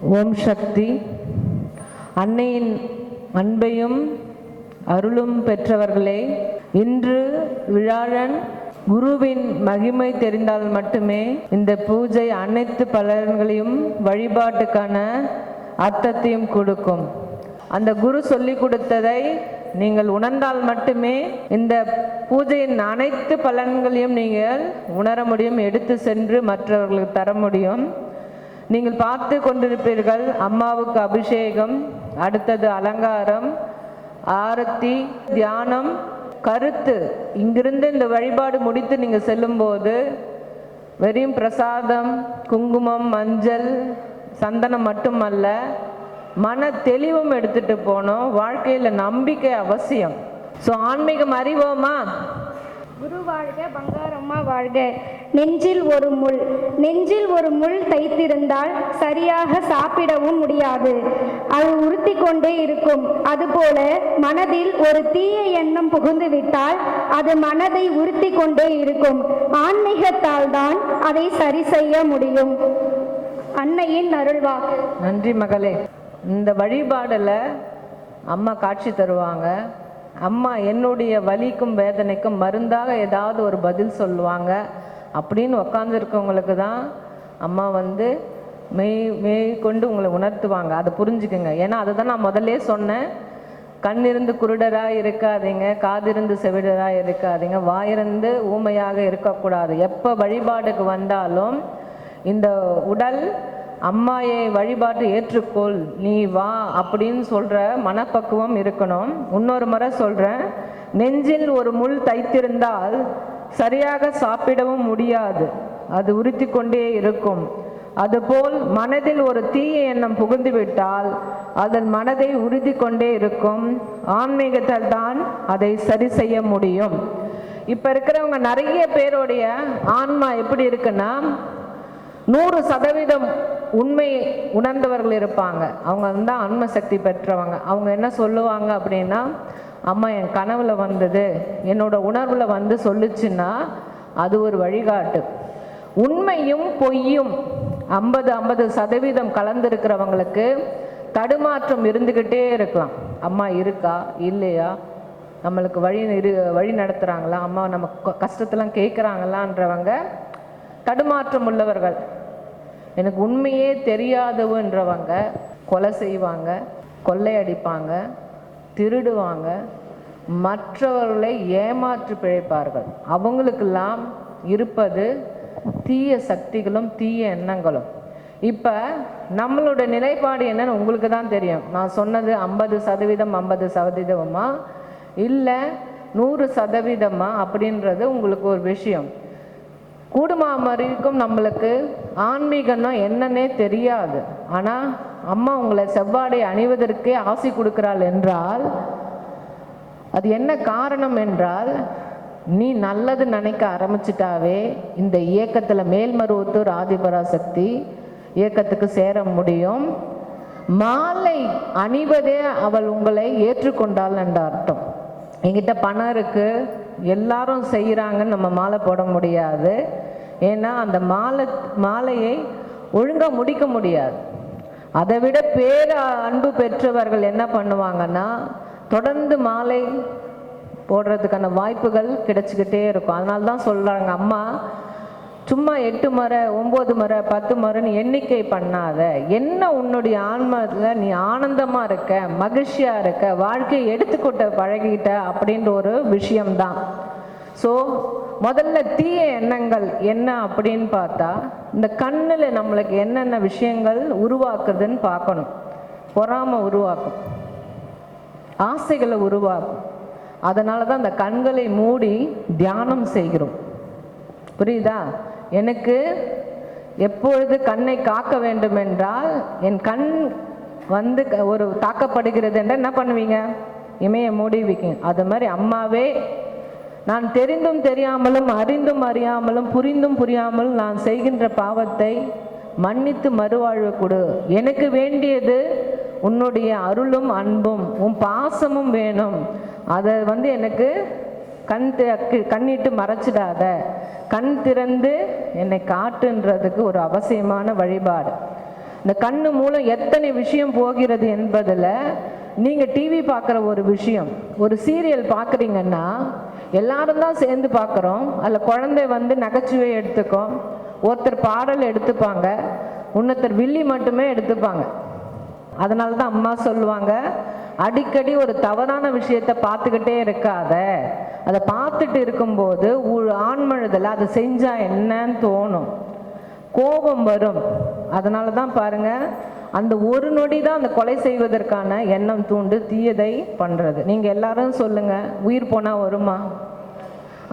ஓம் சக்தி. அன்னையின் அன்பையும் அருளும் பெற்றவர்களே, இன்று விழாழன் குருவின் மகிமை தெரிந்தால் மட்டுமே இந்த பூஜை அனைத்து பலன்களையும் வழிபாட்டுக்கான அர்த்தத்தையும் கொடுக்கும். அந்த குரு சொல்லி கொடுத்ததை நீங்கள் உணர்ந்தால் மட்டுமே இந்த பூஜையின் அனைத்து பலன்களையும் நீங்கள் உணர முடியும், எடுத்து சென்று மற்றவர்களுக்கு தர முடியும். நீங்கள் பார்த்து கொண்டிருப்பீர்கள், அம்மாவுக்கு அபிஷேகம், அடுத்தது அலங்காரம், ஆரத்தி, தியானம், கருத்து. இங்கிருந்து இந்த வழிபாடு முடித்து நீங்கள் செல்லும்போது வெறும் பிரசாதம், குங்குமம், மஞ்சள், சந்தனம் மட்டுமல்ல, மன தெளிவும் எடுத்துட்டு போனோம். வாழ்க்கையில் நம்பிக்கை அவசியம். ஸோ ஆன்மீகம் அறிவோமா? குரு வாழ்க, பங்காரம்மா வாழ்க. நெஞ்சில் ஒரு முள் தைத்திருந்தால் சரியாக சாப்பிடவும் முடியாது, அது உறுத்தி கொண்டே இருக்கும். அதுபோல மனதில் ஒரு தீய எண்ணம் புகுந்து விட்டால் அது மனதை உறுத்தி கொண்டே இருக்கும். ஆன்மீகத்தால் தான் அதை சரி செய்ய முடியும். அன்னையின் அருள்வாக்கு. நன்றி மகளே. இந்த வழிபாடில் அம்மா காட்சி தருவாங்க. அம்மா என்னுடைய வலிக்கும் வேதனைக்கும் மருந்தாக ஏதாவது ஒரு பதில் சொல்லுவாங்க அப்படின்னு உக்காந்துருக்கவங்களுக்கு தான் அம்மா மெய் கொண்டு உங்களை உணர்த்துவாங்க. அதை புரிஞ்சுக்குங்க. ஏன்னா அதை தான் நான் முதல்ல சொன்னேன். கண்ணிருந்து குருடராக இருக்காதீங்க, காதிருந்து செவிடராக இருக்காதீங்க, வாயிருந்து ஊமையாக இருக்கக்கூடாது. எப்போ வழிபாடுக்கு வந்தாலும் இந்த உடல் அம்மாயை வழிபாட்டு ஏற்றுக்கொள், நீ வா அப்படின்னு சொல்கிற மனப்பக்குவம் இருக்கணும். இன்னொரு முறை சொல்கிறேன், நெஞ்சில் ஒரு முள் தைத்திருந்தால் சரியாக சாப்பிடவும் முடியாது, அது உறுத்தி கொண்டே இருக்கும். அதுபோல் மனதில் ஒரு தீய எண்ணம் புகுந்து விட்டால் அதன் மனதை உறுதி கொண்டே இருக்கும். ஆன்மீகத்தால் தான் அதை சரி செய்ய முடியும். இப்போ இருக்கிறவங்க நிறைய பேருடைய ஆன்மா எப்படி இருக்குன்னா 100% உண்மை உணர்ந்தவர்கள் இருப்பாங்க. அவங்க தான் ஆன்ம சக்தி பெற்றவங்க. அவங்க என்ன சொல்லுவாங்க அப்படின்னா, அம்மா என் கனவுல வந்தது, என்னோட உணர்வுல சொல்லுச்சுன்னா அது ஒரு வழிகாட்டு. உண்மையும் பொய்யும் 50% கலந்துருக்கிறவங்களுக்கு தடுமாற்றம் இருந்துக்கிட்டே இருக்கலாம். அம்மா இருக்கா இல்லையா, நம்மளுக்கு வழி நடத்துகிறாங்களா, அம்மா நம்ம கஷ்டத்தெல்லாம் கேட்குறாங்களான்றவங்க தடுமாற்றம் உள்ளவர்கள். எனக்கு உண்மையே தெரியாதவன்றவங்க கொலை செய்வாங்க, கொள்ளையடிப்பாங்க, திருடுவாங்க, மற்றவர்களை ஏமாற்றி பிழைப்பார்கள். அவங்களுக்கெல்லாம் இருப்பது தீய சக்திகளும் தீய எண்ணங்களும். இப்போ நம்மளோட நிலைப்பாடு என்னன்னு உங்களுக்கு தான் தெரியும். நான் சொன்னது 50% 50%மா இல்லை 100%மா அப்படின்றது உங்களுக்கு ஒரு விஷயம். கூடுமான வரைக்கும் நம்மளுக்கு ஆன்மீகம்னா என்னன்னே தெரியாது. ஆனால் அம்மா உங்களை செவ்வாடை அணிவதற்கே ஆசை கொடுக்கிறாள் என்றால் அது என்ன காரணம் என்றால், நீ நல்லது நினைக்க ஆரம்பிச்சிட்டாவே இந்த இயக்கத்தில் மேல்மருவத்தூர் ஆதிபராசக்தி இயக்கத்துக்கு சேர முடியும். மாலை அணிவதே அவள் உங்களை ஏற்றுக்கொண்டாள் என்ற அர்த்தம். என்கிட்ட பணம் இருக்கு, எல்லாரும் செய்கிறாங்கன்னு நம்ம மாலை போட முடியாது. ஏன்னா அந்த மாலையை ஒழுங்காக முடிக்க முடியாது. அதை விட பேர அன்பு பெற்றவர்கள் என்ன பண்ணுவாங்கன்னா, தொடர்ந்து மாலை போடுறதுக்கான வாய்ப்புகள் கிடைச்சிக்கிட்டே இருக்கும். அதனால தான் சொல்கிறாங்க, அம்மா சும்மா 8 முறை 9 முறை 10 முறைன்னு எண்ணிக்கை பண்ணாத. என்ன உன்னுடைய ஆன்மத்தில் நீ ஆனந்தமாக இருக்க, மகிழ்ச்சியாக இருக்க, வாழ்க்கையை எடுத்துக்கொட்ட பழகிட்ட அப்படின்ற ஒரு விஷயம்தான். ஸோ முதல்ல தீய எண்ணங்கள் என்ன அப்படின்னு பார்த்தா, இந்த கண்ணில் நம்மளுக்கு என்னென்ன விஷயங்கள் உருவாக்குதுன்னு பார்க்கணும். பொறாமை உருவாக்கும், ஆசைகளை உருவாக்கும். அதனால தான் அந்த கண்களை மூடி தியானம் செய்கிறோம். புரியுதா? எனக்கு எப்பொழுது கண்ணை காக்க வேண்டும் என்றால், என் கண் ஒரு தாக்கப்படுகிறது என்றால் என்ன பண்ணுவீங்க? இமையை மூடி வைக்கணும். அது மாதிரி அம்மாவே நான் தெரிந்தும் தெரியாமலும் அறிந்தும் அறியாமலும் புரிந்தும் புரியாமலும் நான் செய்கின்ற பாவத்தை மன்னித்து மறுவாழ்வு கொடு. எனக்கு வேண்டியது உன்னுடைய அருளும் அன்பும் உன் பாசமும் வேணும். அதை எனக்கு கண்ணிட்டு மறைச்சிடாத, கண் திறந்து என்னை காட்டுன்றதுக்கு ஒரு அவசியமான வழிபாடு. இந்த கண்ணு மூலம் எத்தனை விஷயம் போகிறது என்பதில் நீங்கள் டிவி பார்க்குற ஒரு விஷயம், ஒரு சீரியல் பார்க்குறீங்கன்னா எல்லாரும் தான் சேர்ந்து பார்க்குறோம். அதில் குழந்தை வந்து நகைச்சுவை எடுத்துக்கும், ஒருத்தர் பாடல் எடுத்துப்பாங்க, இன்னொருத்தர் வில்லி மட்டுமே எடுத்துப்பாங்க. அதனால தான் அம்மா சொல்லுவாங்க, அடிக்கடி ஒரு தவறான விஷயத்தை பார்த்துக்கிட்டே இருக்காத, அதை பார்த்துட்டு இருக்கும்போது ஆண்மழுதில் அதை செஞ்சா என்னன்னு தோணும், கோபம் வரும். அதனால தான் பாருங்க, அந்த ஒரு நொடி தான் அந்த கொலை செய்வதற்கான எண்ணம் தூண்டு தீயதை பண்ணுறது. நீங்கள் எல்லாரும் சொல்லுங்க, உயிர் போனால் வருமா?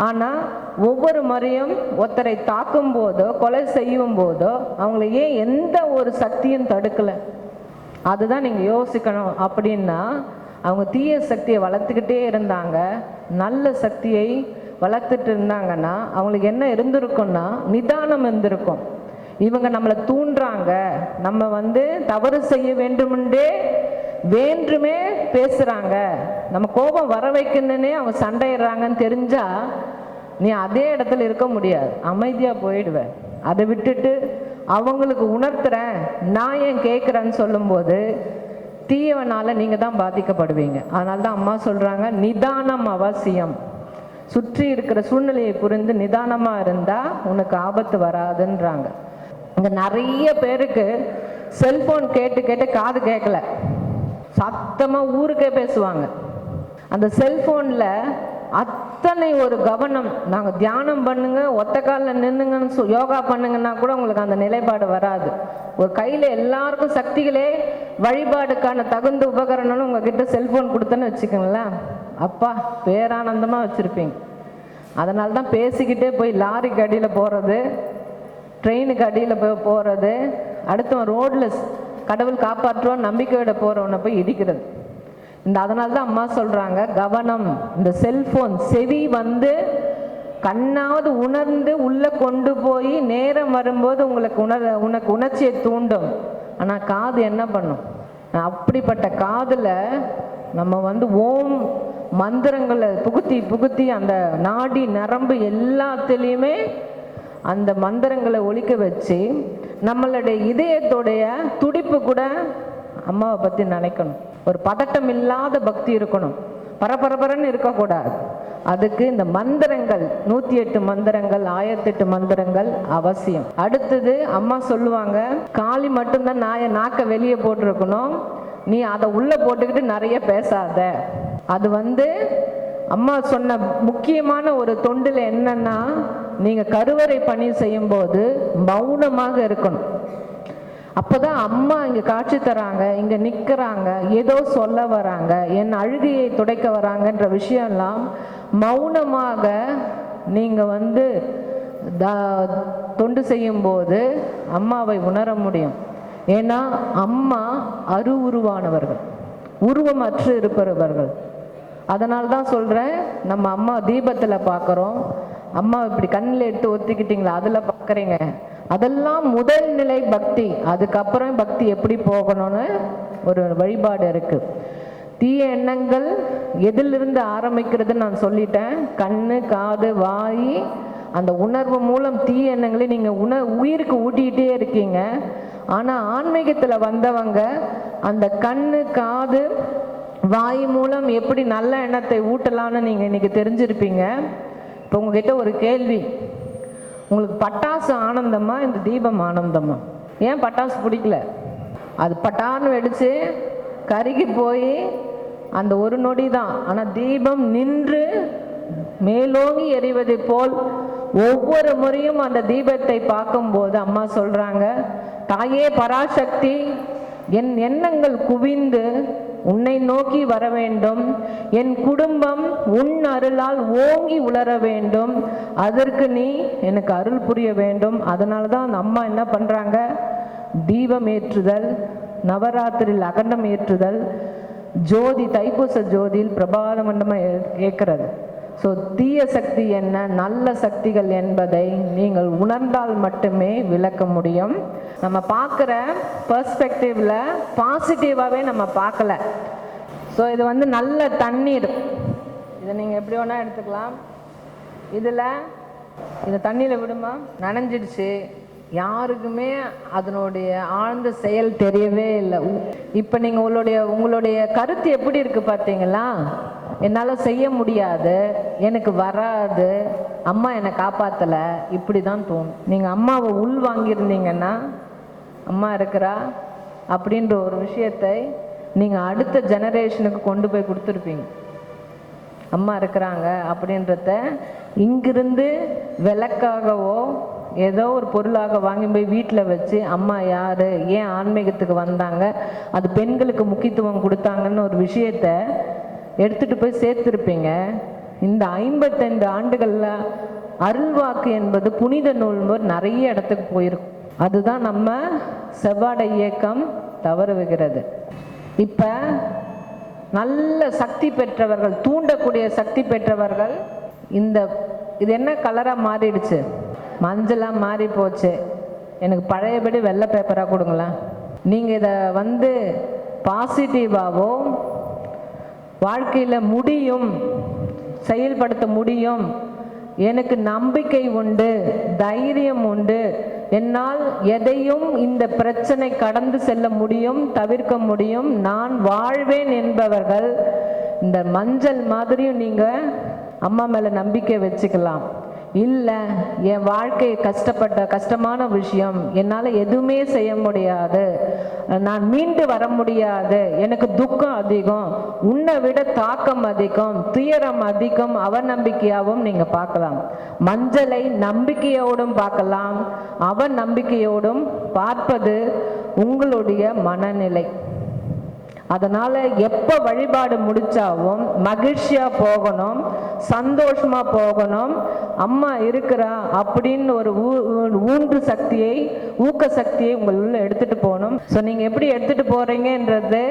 ஆனால் ஒவ்வொரு முறையும் ஒருத்தரை தாக்கும் போதோ கொலை செய்யும் போதோ அவங்கள ஏன் எந்த ஒரு சக்தியும் தடுக்கலை? அதுதான் நீங்கள் யோசிக்கணும். அப்படின்னா அவங்க தீய சக்தியை வளர்த்துக்கிட்டே இருந்தாங்க, நல்ல சக்தியை வளர்த்துட்டு இருந்தாங்கன்னா அவங்களுக்கு என்ன இருந்திருக்கும்னா நிதானம் இருந்திருக்கும். இவங்க நம்மளை தூண்டுறாங்க, நம்ம வந்து தவறு செய்ய வேண்டுமென்றே வேண்டுமே பேசுகிறாங்க, நம்ம கோபம் வர வைக்கணுன்னே அவங்க சண்டையிடுறாங்கன்னு தெரிஞ்சா நீ அதே இடத்துல இருக்க முடியாது, அமைதியாக போயிடுவேன். அதை விட்டுட்டு அவங்களுக்கு உணர்த்துறேன், நான் ஏன் கேட்குறேன்னு சொல்லும்போது தீயவனால் நீங்கள் தான் பாதிக்கப்படுவீங்க. அதனால தான் அம்மா சொல்கிறாங்க, நிதானம் அவசியம். சுற்றி இருக்கிற சூழ்நிலையை புரிந்து நிதானமாக இருந்தால் உனக்கு ஆபத்து வராதுன்றாங்க. இங்கே நிறைய பேருக்கு செல்ஃபோன் கேட்டு கேட்டு காது கேட்கல, சத்தமாக ஊருக்கே பேசுவாங்க. அந்த செல்ஃபோனில் அத்தனை ஒரு கவனம். நாங்கள் தியானம் பண்ணுங்க, ஒத்த காலில் நின்றுங்கன்னு யோகா பண்ணுங்கன்னா கூட உங்களுக்கு அந்த நிலைப்பாடு வராது. ஒரு கையில் எல்லாருக்கும் சக்திகளே வழிபாடுக்கான தகுந்த உபகரணம்னு உங்ககிட்ட செல்ஃபோன் கொடுத்தேன்னு வச்சுக்கோங்களேன், அப்பா பேரானந்தமாக வச்சுருப்பீங்க. அதனால தான் பேசிக்கிட்டே போய் லாரிக்கு அடியில் போகிறது, ட்ரெயினுக்கு அடியில் போய் போகிறது, அடுத்தவன் ரோட்டில் கடவுள் காப்பாற்றுவோம் நம்பிக்கையோட போகிறவனை போய் இடிக்கிறது. அதனால தான் அம்மா சொல்கிறாங்க, கவனம். இந்த செல்ஃபோன் செவி வந்து கண்ணாவது உணர்ந்து உள்ளே கொண்டு போய் நேரம் வரும்போது உனக்கு உணர்ச்சியை தூண்டும். ஆனால் காது என்ன பண்ணும்? அப்படிப்பட்ட காதில் நம்ம வந்து ஓம் மந்திரங்களை புகுத்தி புகுத்தி அந்த நாடி நரம்பு எல்லாத்துலேயுமே அந்த மந்திரங்களை ஒலிக்க வச்சு நம்மளுடைய இதயத்துடைய துடிப்பு கூட அம்மாவை பற்றி நினைக்கணும். ஒரு பதட்டம் இல்லாத பக்தி இருக்கணும், பரபரபரன்னு இருக்கக்கூடாது. அதுக்கு இந்த மந்திரங்கள் 108 மந்திரங்கள் 1008 மந்திரங்கள் அவசியம். அடுத்தது அம்மா சொல்லுவாங்க, காளி மட்டும்தான் நாக்க வெளியே போட்டிருக்கணும், நீ அதை உள்ள போட்டுக்கிட்டு நிறைய பேசாத. அது வந்து அம்மா சொன்ன முக்கியமான ஒரு தொண்டில் என்னன்னா, நீங்க கருவறை பணி செய்யும் போது மௌனமாக இருக்கணும். அப்போதான் அம்மா இங்கே காட்சி தராங்க, இங்கே நிற்கிறாங்க, ஏதோ சொல்ல வராங்க, என் அழுகையை துடைக்க வராங்கன்ற விஷயம்லாம் மௌனமாக நீங்கள் வந்து தொண்டு செய்யும்போது அம்மாவை உணர முடியும். ஏன்னா அம்மா உருவானவர்கள், உருவமற்று இருப்பவர்கள். அதனால தான் சொல்கிறேன், நம்ம அம்மா தீபத்தில் பார்க்குறோம், அம்மா இப்படி கண்ணில் எடுத்து ஒத்திக்கிட்டீங்களா அதில் பார்க்குறீங்க, அதெல்லாம் முதல் நிலை பக்தி. அதுக்கப்புறம் பக்தி எப்படி போகணும்னு ஒரு வழிபாடு இருக்கு. தீய எண்ணங்கள் எதிலிருந்து ஆரம்பிக்கிறதுன்னு நான் சொல்லிட்டேன். கண்ணு, காது, வாய், அந்த உணர்வு மூலம் தீய எண்ணங்களை நீங்கள் உயிருக்கு ஊட்டிக்கிட்டே இருக்கீங்க. ஆனால் ஆன்மீகத்தில் வந்தவங்க அந்த கண்ணு, காது, வாய் மூலம் எப்படி நல்ல எண்ணத்தை ஊட்டலான்னு நீங்கள் இன்னைக்கு தெரிஞ்சிருப்பீங்க. இப்போ உங்ககிட்ட ஒரு கேள்வி, உங்களுக்கு பட்டாசு ஆனந்தமா இந்த தீபம் ஆனந்தமா? ஏன் பட்டாசு பிடிக்கல? அது பட்டான்னு வெடிச்சு கருகி போய் அந்த ஒரு நொடி தான். ஆனால் தீபம் நின்று மேலோங்கி எறிவதை போல் ஒவ்வொரு முறையும் அந்த தீபத்தை பார்க்கும்போது அம்மா சொல்றாங்க, தாயே பராசக்தி, என் எண்ணங்கள் குவிந்து உன்னை நோக்கி வர வேண்டும், என் குடும்பம் உன் அருளால் ஓங்கி உலர வேண்டும், அதற்கு நீ எனக்கு அருள் புரிய வேண்டும். அதனால தான் அந்த அம்மா என்ன பண்ணுறாங்க, தீபம் ஏற்றுதல், நவராத்திரியில் அகண்டம் ஏற்றுதல், ஜோதி தைப்பூச ஜோதியில் பிரபாத மண்டபம் ஏற்கிறது. ஸோ தீய சக்தி என்ன, நல்ல சக்திகள் என்பதை நீங்கள் உணர்ந்தால் மட்டுமே விளக்க முடியும். நம்ம பார்க்குற பெர்ஸ்பெக்டிவில் பாசிட்டிவாகவே நம்ம பார்க்கல. ஸோ இது வந்து நல்ல தண்ணீர், இதை நீங்கள் எப்படி வேணால் எடுத்துக்கலாம். இதில் இதை தண்ணியில் விடுமா, நனைஞ்சிடுச்சு, யாருக்குமே அதனுடைய ஆழ்ந்த செயல் தெரியவே இல்லை. இப்போ நீங்கள் உங்களுடைய கருத்து எப்படி இருக்கு பார்த்தீங்களா? என்னால் செய்ய முடியாது, எனக்கு வராது, அம்மா என்னை காப்பாற்றலை, இப்படி தான் தோணும். நீங்கள் அம்மாவை உள் வாங்கியிருந்தீங்கன்னா அம்மா இருக்கிறா அப்படின்ற ஒரு விஷயத்தை நீங்கள் அடுத்த ஜெனரேஷனுக்கு கொண்டு போய் கொடுத்துருப்பீங்க. அம்மா இருக்கிறாங்க அப்படின்றத இங்கிருந்து விளக்காகவோ ஏதோ ஒரு பொருளாக வாங்கி போய் வீட்டில் வச்சு அம்மா யார், ஏன் ஆன்மீகத்துக்கு வந்தாங்க, அது பெண்களுக்கு முக்கியத்துவம் கொடுத்தாங்கன்னு ஒரு விஷயத்த எடுத்துகிட்டு போய் சேர்த்துருப்பீங்க. இந்த 55 ஆண்டுகளில் அருள்வாக்கு என்பது புனித நூல் நிறைய இடத்துக்கு போயிருக்கும். அதுதான் நம்ம செவ்வாடை இயக்கம் தவறுகிறது. இப்போ நல்ல சக்தி பெற்றவர்கள், தூண்டக்கூடிய சக்தி பெற்றவர்கள், இது என்ன கலராக மாறிடுச்சு, மஞ்சளாக மாறி போச்சு, எனக்கு பழையபடி வெள்ளை பேப்பராக கொடுங்களேன். நீங்கள் இதை பாசிட்டிவாவோ வாழ்க்கையில் முடியும், செயல்படுத்த முடியும், எனக்கு நம்பிக்கை உண்டு, தைரியம் உண்டு, என்னால் எதையும் இந்த பிரச்சனை கடந்து செல்ல முடியும், தவிர்க்க முடியும், நான் வாழ்வேன் என்பவர்கள் இந்த மஞ்சள் மாதிரியும் நீங்கள் அம்மா மேலே நம்பிக்கை வச்சுக்கலாம். இல்லை, என் வாழ்க்கை கஷ்டமான விஷயம், என்னால் எதுவுமே செய்ய முடியாது, நான் மீண்டு வர முடியாது, எனக்கு துக்கம் அதிகம், உன்னை விட தாக்கம் அதிகம், துயரம் அதிகம், அவநம்பிக்கையாகவும் நீங்கள் பார்க்கலாம். மஞ்சளை நம்பிக்கையோடும் பார்க்கலாம், அவநம்பிக்கையோடும் பார்ப்பது உங்களுடைய மனநிலை. அதனால் எப்போ வழிபாடு முடித்தாவும் மகிழ்ச்சியாக போகணும், சந்தோஷமாக போகணும், அம்மா இருக்கிறா அப்படின்னு ஒரு ஊன்று சக்தியை, ஊக்க சக்தியை உள்ள எடுத்துகிட்டு போகணும். ஸோ நீங்கள் எப்படி எடுத்துகிட்டு போகிறீங்கன்றது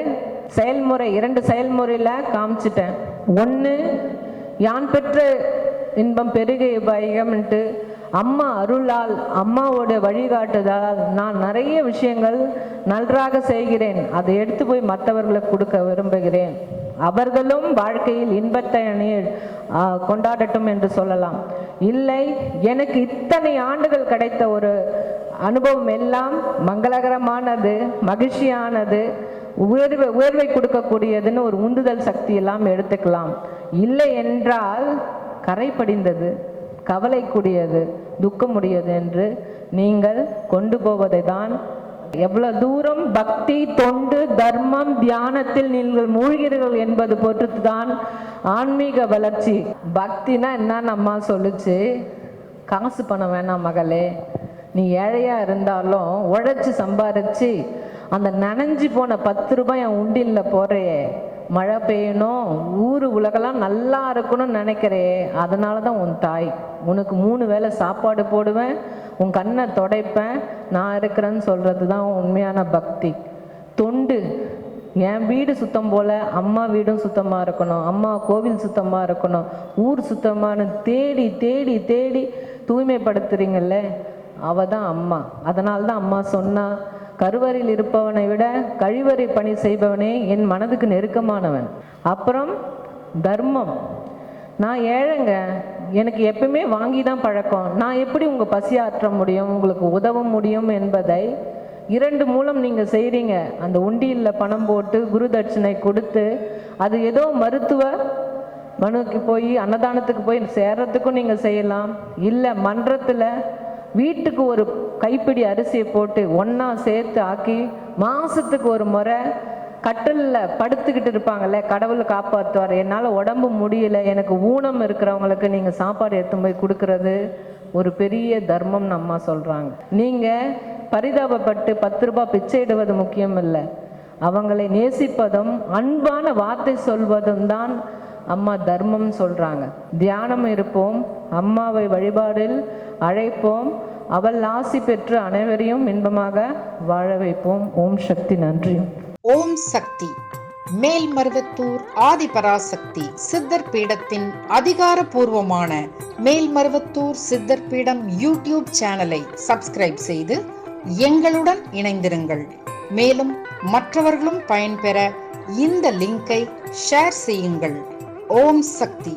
செயல்முறை, 2 செயல்முறையில் காமிச்சிட்டேன். ஒன்று, யான் பெற்ற இன்பம் பெருகிய பயம்ன்ட்டு அம்மா அருளால், அம்மாவோட வழிகாட்டுதலால் நான் நிறைய விஷயங்கள் நன்றாக செய்கிறேன், அதை எடுத்து போய் மற்றவர்களுக்கு கொடுக்க விரும்புகிறேன், அவர்களும் வாழ்க்கையில் இன்பத்தை கொண்டாடட்டும் என்று சொல்லலாம். இல்லை, எனக்கு இத்தனை ஆண்டுகள் கிடைத்த ஒரு அனுபவம் எல்லாம் மங்களகரமானது, மகிழ்ச்சியானது, உயர்வை கொடுக்கக்கூடியதுன்னு ஒரு உந்துதல் சக்தி எல்லாம் எடுத்துக்கலாம். இல்லை என்றால் கரை படிந்தது, கவலைக்கூடியது, துக்கமுடையது என்று நீங்கள் கொண்டு போவதை தான். எவ்வளவு தூரம் பக்தி, தொண்டு, தர்மம், தியானத்தில் நீங்கள் மூழ்கிறீர்கள் என்பது பொறுத்து தான் ஆன்மீக வளர்ச்சி. பக்தினா என்னன்னு அம்மா சொல்லுச்சு, காசு பணம் வேணாம் மகளே, நீ ஏழையா இருந்தாலும் உழைச்சி சம்பாரிச்சு அந்த நனைஞ்சு போன 10 ரூபாய் என் உண்டியில் போடுறையே, மழை பெய்யணும், ஊர் உலகெல்லாம் நல்லா இருக்கணும்னு நினைக்கிறே, அதனால தான் உன் தாய் உனக்கு 3 வேளை சாப்பாடு போடுவேன், உன் கண்ணை தொடைப்பேன், நான் இருக்கிறேன்னு சொல்கிறது தான் உண்மையான பக்தி. தொண்டு, என் வீடு சுத்தம் போல் அம்மா வீடும் சுத்தமாக இருக்கணும், அம்மா கோவில் சுத்தமாக இருக்கணும், ஊர் சுத்தமான தேடி தேடி தேடி தூய்மைப்படுத்துறீங்கல்ல, அவ தான் அம்மா. அதனால தான் அம்மா சொன்னா, கருவறையில் இருப்பவனை விட கழிவறை பணி செய்பவனே என் மனதுக்கு நெருக்கமானவன். அப்புறம் தர்மம், நான் ஏழைங்க, எனக்கு எப்பவுமே வாங்கி தான் பழக்கம், நான் எப்படி உங்கள் பசி ஆற்ற முடியும், உங்களுக்கு உதவ முடியும் என்பதை 2 மூலம் நீங்கள் செய்கிறீங்க. அந்த உண்டியில் பணம் போட்டு குரு தட்சிணை கொடுத்து, அது ஏதோ மருத்துவ மனுக்கு போய் அன்னதானத்துக்கு போய் சேர்றதுக்கும் நீங்கள் செய்யலாம். இல்லை, மன்றத்தில் வீட்டுக்கு ஒரு கைப்பிடி அரிசியை போட்டு ஒன்றா சேர்த்து ஆக்கி மாதத்துக்கு ஒரு முறை கட்டிலில் படுத்துக்கிட்டு இருப்பாங்கல்ல, கடவுளை காப்பாற்றுவார், என்னால் உடம்பு முடியல, எனக்கு ஊனம் இருக்கிறவங்களுக்கு நீங்கள் சாப்பாடு எடுத்து போய் கொடுக்கறது ஒரு பெரிய தர்மம் அம்மா சொல்கிறாங்க. நீங்கள் பரிதாபப்பட்டு 10 ரூபாய் பிச்சை இடுவது முக்கியம் இல்லை, அவங்களை நேசிப்பதும் அன்பான வார்த்தை சொல்வதும் தான் அம்மா தர்மம் சொல்கிறாங்க. தியானம் இருப்போம், அம்மாவை வழிபாடில் அழைப்போம், அவள் ஆசி பெற்று அனைவரையும் இன்பமாக வாழ வைப்போம். ஓம் சக்தி. நன்றி. ஓம் சக்தி. மேல்மருவத்தூர் ஆதிபராசக்தி சித்தர் பீடத்தின் அதிகாரப்பூர்வமான மேல்மருவத்தூர் சித்தர் பீடம் யூடியூப் சேனலை சப்ஸ்கிரைப் செய்து எங்களுடன் இணைந்திருங்கள். மேலும் மற்றவர்களும் பயன்பெற இந்த லிங்கை ஷேர் செய்யுங்கள். ஓம் சக்தி.